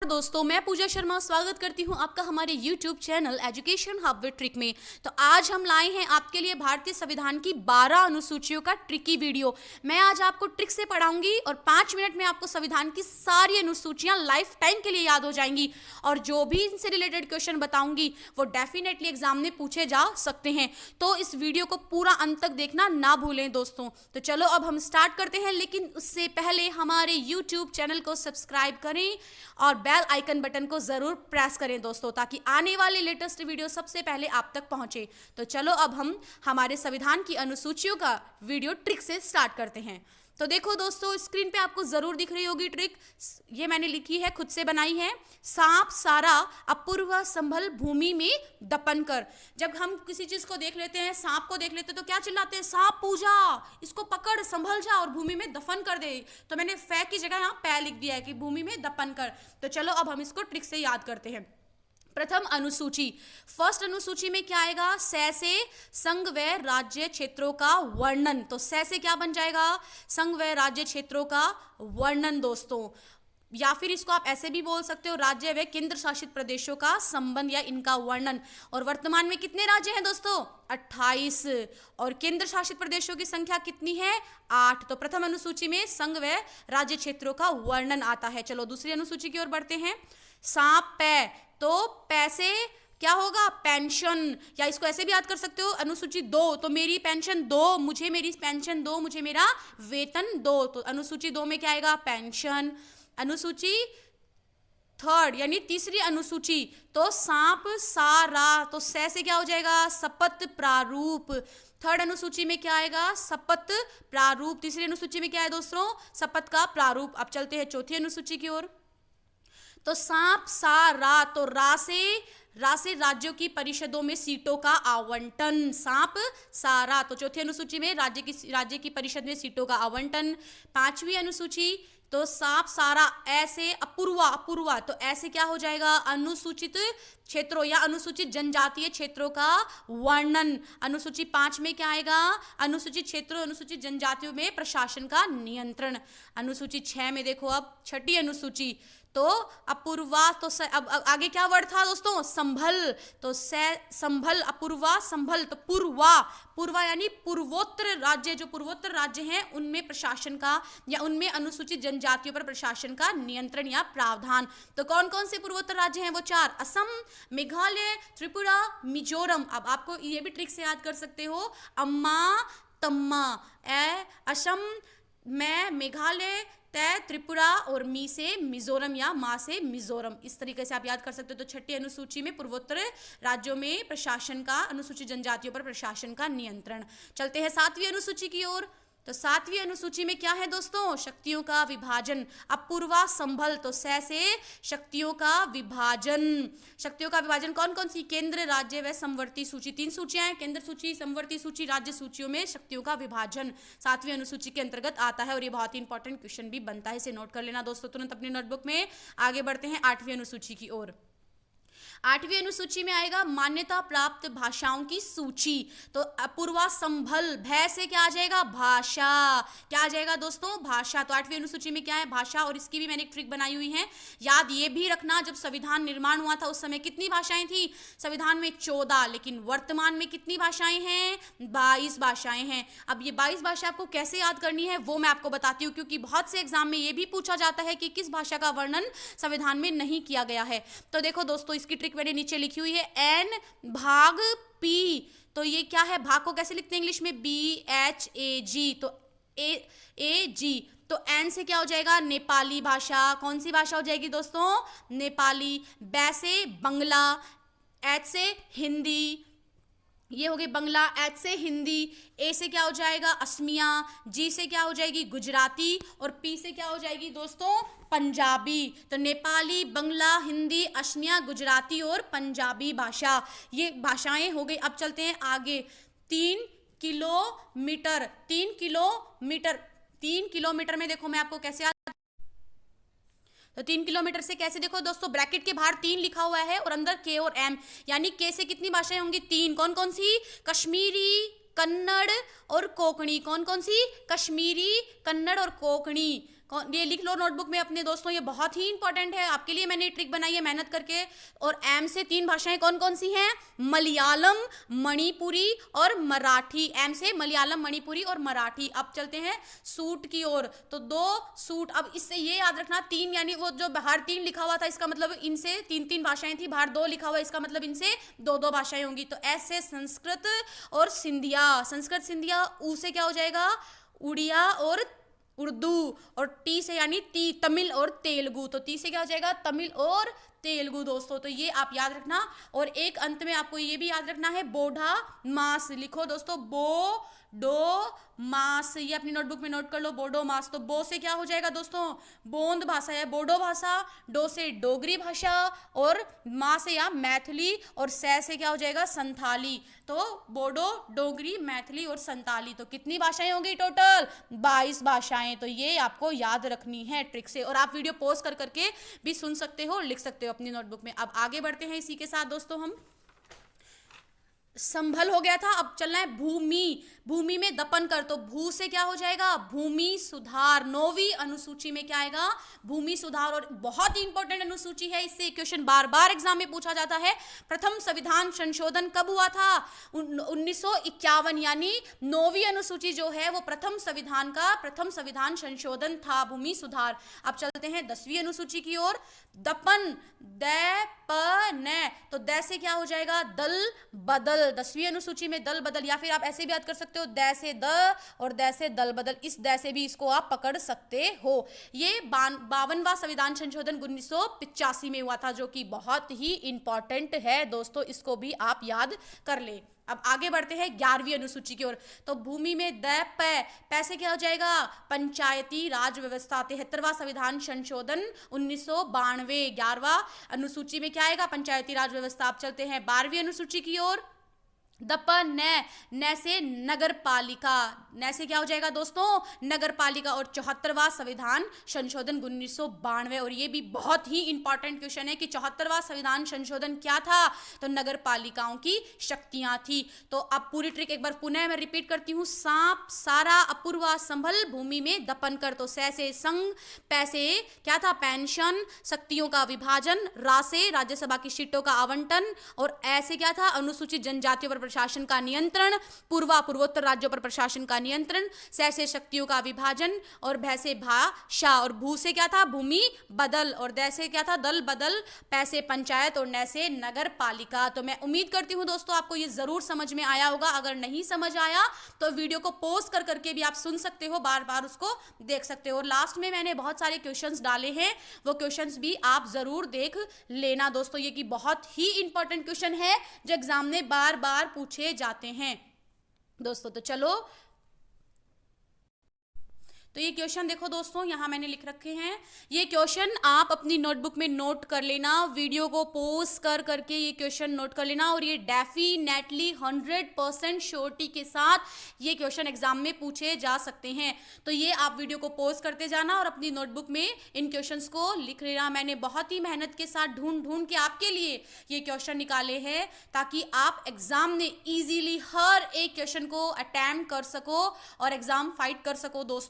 दोस्तों, मैं पूजा शर्मा स्वागत करती हूं आपका हमारे YouTube channel education hub with trick में। तो आज हम लाए हैं आपके लिए भारतीय संविधान की 12 अनुसूचियों का ट्रिकी वीडियो। मैं आज आपको ट्रिक से पढ़ाऊंगी और 5 मिनट में आपको संविधान की सारी अनुसूचियां लाइफ टाइम के लिए याद हो जाएंगी और जो भी इनसे रिलेटेड क्वेश्चन बताऊंगी वो डेफिनेटली एग्जाम में पूछे जा सकते हैं। तो इस वीडियो को पूरा अंत तक देखना ना भूलें दोस्तों। तो चलो अब हम स्टार्ट करते हैं, लेकिन उससे पहले हमारे YouTube चैनल को सब्सक्राइब करें और बेल आइकन बटन को जरूर प्रेस करें दोस्तों, ताकि आने वाले लेटेस्ट वीडियो सबसे पहले आप तक पहुंचे। तो चलो अब हम हमारे संविधान की अनुसूचियों का वीडियो ट्रिक से स्टार्ट करते हैं। तो देखो दोस्तों, स्क्रीन पे आपको जरूर दिख रही होगी ट्रिक। ये मैंने लिखी है, खुद से बनाई है। सांप सारा अपूर्व संभल भूमि में दफन कर। जब हम किसी चीज को देख लेते हैं, सांप को देख लेते हैं, तो क्या चिल्लाते हैं? सांप पूजा, इसको पकड़, संभल जा और भूमि में दफन कर दे। तो मैंने फै की जगह यहाँ पै लिख दिया है कि भूमि में दफन कर। तो चलो अब हम इसको ट्रिक से याद करते हैं। प्रथम अनुसूची, फर्स्ट अनुसूची में क्या आएगा? से संघ व राज्य क्षेत्रों का वर्णन। तो से क्या बन जाएगा? संघ व राज्य क्षेत्रों का वर्णन दोस्तों, या फिर इसको आप ऐसे भी बोल सकते हो, राज्य व केंद्र शासित प्रदेशों का संबंध या इनका वर्णन। और वर्तमान में कितने राज्य हैं दोस्तों? 28। और केंद्र शासित प्रदेशों की संख्या कितनी है? 8। तो प्रथम अनुसूची में संघ व राज्य क्षेत्रों का वर्णन आता है। चलो दूसरी अनुसूची की ओर बढ़ते हैं। सांप पै, तो पैसे क्या होगा? पेंशन, या इसको ऐसे भी याद कर सकते हो, अनुसूची 2, तो मेरी पेंशन दो, मुझे मेरी पेंशन दो, मुझे मेरा वेतन दो। तो अनुसूची 2 में क्या आएगा? पेंशन। अनुसूची थर्ड यानी तीसरी अनुसूची, तो सांप सारा, तो से क्या हो जाएगा? शपथ प्रारूप। थर्ड अनुसूची में क्या आएगा? शपथ प्रारूप। तीसरी अनुसूची में क्या है दोस्तों? शपथ का प्रारूप। अब चलते हैं चौथी अनुसूची की ओर। तो सांप सारा, तो रा से राज्यों की परिषदों में सीटों का आवंटन। सांप सारा, तो चौथी अनुसूची में राज्य की परिषद में सीटों का आवंटन। पांचवी अनुसूची, तो सांप सारा ऐसे अपूर्वा, तो ऐसे क्या हो जाएगा? अनुसूचित क्षेत्रों या अनुसूचित जनजातीय क्षेत्रों का वर्णन। अनुसूची 5 में क्या आएगा? अनुसूचित क्षेत्रों, अनुसूचित जनजातियों में प्रशासन का नियंत्रण। अनुसूची 6 में देखो, अब छठी अनुसूची, तो अपूर्वा, तो अब आगे क्या वर्ड था दोस्तों? संभल, तो संभल, अपूर्वा संभल, तो पूर्वा यानी पूर्वोत्तर राज्य, जो पूर्वोत्तर राज्य हैं उनमें प्रशासन का या उनमें अनुसूचित जनजातियों पर प्रशासन का नियंत्रण या प्रावधान। तो कौन कौन से पूर्वोत्तर राज्य हैं? वो 4, असम, मेघालय, त्रिपुरा, मिजोरम। अब आपको ये भी ट्रिक से याद कर सकते हो, अम्मा तम्मा, असम, मैं मेघालय, तय त्रिपुरा, और मी से मिजोरम या मा से मिजोरम। इस तरीके से आप याद कर सकते हो। तो छठी अनुसूची में पूर्वोत्तर राज्यों में प्रशासन का, अनुसूचित जनजातियों पर प्रशासन का नियंत्रण। चलते हैं 7वीं अनुसूची की ओर। तो 7वीं अनुसूची में क्या है दोस्तों? शक्तियों का विभाजन। अपूर्वा संभल, तो से शक्तियों का विभाजन। शक्तियों का विभाजन कौन कौन सी? केंद्र, राज्य व समवर्ती सूची। 3 सूचियां हैं, केंद्र सूची, समवर्ती सूची, राज्य सूचियों में शक्तियों का विभाजन 7वीं अनुसूची के अंतर्गत आता है। और ये बहुत ही इंपॉर्टेंट क्वेश्चन भी बनता है, इसे नोट कर लेना दोस्तों तुरंत अपनी नोटबुक में। आगे बढ़ते हैं 8वीं अनुसूची की ओर। 8वीं अनुसूची में आएगा मान्यता प्राप्त भाषाओं की सूची। तो अपूर्वा संभल, भय से क्या आ जाएगा? भाषा। क्या आ जाएगा दोस्तों? भाषा। तो 8वीं अनुसूची में क्या है? भाषा। और इसकी भी मैंने एक ट्रिक बनाई हुई है, याद ये भी रखना, जब संविधान निर्माण हुआ था उस समय कितनी भाषाएं थी? संविधान में 14, लेकिन वर्तमान में कितनी भाषाएं हैं? 22 भाषाएं हैं। अब ये 22 भाषा आपको कैसे याद करनी है वो मैं आपको बताती हूँ, क्योंकि बहुत से एग्जाम में ये भी पूछा जाता है कि किस भाषा का वर्णन संविधान में नहीं किया गया है। तो देखो दोस्तों, इसकी ट्रिक मैंने नीचे लिखी हुई है, एन भाग पी। तो ये क्या है? भाग को कैसे लिखते हैं इंग्लिश में? BHAG, तो AG। तो एन से क्या हो जाएगा? नेपाली भाषा। कौन सी भाषा हो जाएगी दोस्तों? नेपाली। बै से बंगला, एच से हिंदी, ये हो गई बंगला, एच से हिंदी। ए से क्या हो जाएगा? असमिया। जी से क्या हो जाएगी? गुजराती। और पी से क्या हो जाएगी दोस्तों? पंजाबी। तो नेपाली, बंगला, हिंदी, असमिया, गुजराती और पंजाबी भाषा, ये भाषाएं हो गई। अब चलते हैं आगे। 3 किलोमीटर, 3 किलोमीटर में देखो मैं आपको कैसे, तो 3 किलोमीटर से कैसे? देखो दोस्तों, ब्रैकेट के बाहर 3 लिखा हुआ है और अंदर के और एम, यानी के से कितनी भाषाएं होंगी? 3। कौन कौन सी? कश्मीरी, कन्नड़ और कोंकणी। कौन कौन सी? कश्मीरी, कन्नड़ और कोंकणी। ये लिख लो नोटबुक में अपने दोस्तों, ये बहुत ही इंपॉर्टेंट है आपके लिए, मैंने ट्रिक बनाई है मेहनत करके। और एम से 3 भाषाएं कौन कौन सी हैं? मलयालम, मणिपुरी और मराठी। एम से मलयालम, मणिपुरी और मराठी। अब चलते हैं सूट की ओर। तो 2 सूट। अब इससे ये याद रखना 3, यानी वो जो बाहर 3 लिखा हुआ था इसका मतलब इनसे 3 भाषाएं थी, बाहर 2 लिखा हुआ इसका मतलब इनसे 2 भाषाएं होंगी। तो ऐसे संस्कृत और सिंधिया। संस्कृत सिंधिया। ऊ से क्या हो जाएगा? उड़िया और उर्दू। और टी से यानी तमिल और तेलुगु। तो टी से क्या हो जाएगा? तमिल और तेलुगु दोस्तों। तो ये आप याद रखना। और एक अंत में आपको ये भी याद रखना है, बोडा मास। लिखो दोस्तों, बो डो मास। ये अपनी नोटबुक में नोट कर लो, बोडो मास। तो बो से क्या हो जाएगा दोस्तों? बोंद भाषा है, बोडो भाषा। डो से डोगरी भाषा। और मा से या मैथिली। और सै से क्या हो जाएगा? संथाली। तो बोडो, डोगरी, मैथिली और संताली। तो कितनी भाषाएं होंगी टोटल? 22 भाषाएं। तो ये आपको याद रखनी है ट्रिक से। और आप वीडियो पॉज कर करके भी सुन सकते हो, लिख सकते हो अपनी नोटबुक में। अब आगे बढ़ते हैं इसी के साथ दोस्तों। हम संभल हो गया था, अब चलना है भूमि। भूमि में दपन कर। तो भू से क्या हो जाएगा? भूमि सुधार। 9वीं अनुसूची में क्या आएगा? भूमि सुधार। और बहुत ही इंपॉर्टेंट अनुसूची है, इससे क्वेश्चन बार बार एग्जाम में पूछा जाता है। प्रथम संविधान संशोधन कब हुआ था? 1951। यानी 9वीं अनुसूची जो है वो प्रथम संविधान संशोधन था, भूमि सुधार। अब चलते हैं 10वीं अनुसूची की ओर। दपन, दैपन। तो दै से क्या हो जाएगा? दल बदल। 10वीं अनुसूची में दल बदल, या फिर आप ऐसे भी याद कर सकते हो, दै से द और दै से दल बदल। इस दै से भी इसको आप पकड़ सकते हो। ये 52वां संविधान संशोधन 1985 में हुआ था, जो कि बहुत ही इंपॉर्टेंट है दोस्तों, इसको भी आप याद कर ले। अब आगे बढ़ते हैं 11वीं अनुसूची की ओर। तो भूमि में द पैसे क्या हो जाएगा? पंचायती राज व्यवस्था। 73वां संविधान संशोधन 1992। 11वां अनुसूची में क्या आएगा? पंचायती राज व्यवस्था। अब चलते हैं 12वीं अनुसूची की ओर। दपन न से नगर पालिका। न से क्या हो जाएगा दोस्तों? नगर पालिका। और 74वां संविधान संशोधन 1992। और ये भी बहुत ही इंपॉर्टेंट क्वेश्चन है कि 74वां संविधान संशोधन क्या था? तो नगर पालिकाओं की शक्तियां थी। तो अब पूरी ट्रिक एक बार पुनः मैं रिपीट करती हूँ। सांप, सारा, अपूर्वा, संभल, भूमि में दपन कर। तो से संघ, पैसे क्या था? पेंशन, शक्तियों का विभाजन, रा से राज्यसभा की सीटों का आवंटन, और ऐसे क्या था? अनुसूचित जनजातियों पर प्रशासन का नियंत्रण, पूर्वोत्तर राज्यों पर प्रशासन का नियंत्रण, से शक्तियों का विभाजन, और भय से भाषा, और भू से क्या था? भूमि बदल, और दै से क्या था? दल बदल, पैसे पंचायत, और न से नगर पालिका। तो मैं उम्मीद करती हूं दोस्तों आपको ये जरूर समझ में आया होगा। अगर नहीं समझ आया तो वीडियो को पॉज कर करके भी आप सुन सकते हो, बार बार उसको देख सकते हो। और लास्ट में मैंने बहुत सारे क्वेश्चंस डाले हैं, वो क्वेश्चंस भी आप जरूर देख लेना दोस्तों। ये कि बहुत ही इंपॉर्टेंट क्वेश्चन है जो एग्जाम में बार बार पूछे जाते हैं दोस्तों। तो चलो, तो ये क्वेश्चन देखो दोस्तों, यहाँ मैंने लिख रखे हैं। ये क्वेश्चन आप अपनी नोटबुक में नोट कर लेना, वीडियो को पॉज कर करके ये क्वेश्चन नोट कर लेना। और ये डेफिनेटली 100% श्योरिटी के साथ ये क्वेश्चन एग्जाम में पूछे जा सकते हैं। तो ये आप वीडियो को पॉज करते जाना और अपनी नोटबुक में इन क्वेश्चंस को लिख लेना। मैंने बहुत ही मेहनत के साथ ढूंढ ढूंढ के आपके लिए ये क्वेश्चन निकाले हैं, ताकि आप एग्जाम में इजीली हर एक क्वेश्चन को अटेम्प्ट कर सको और एग्जाम फाइट कर सको दोस्तों।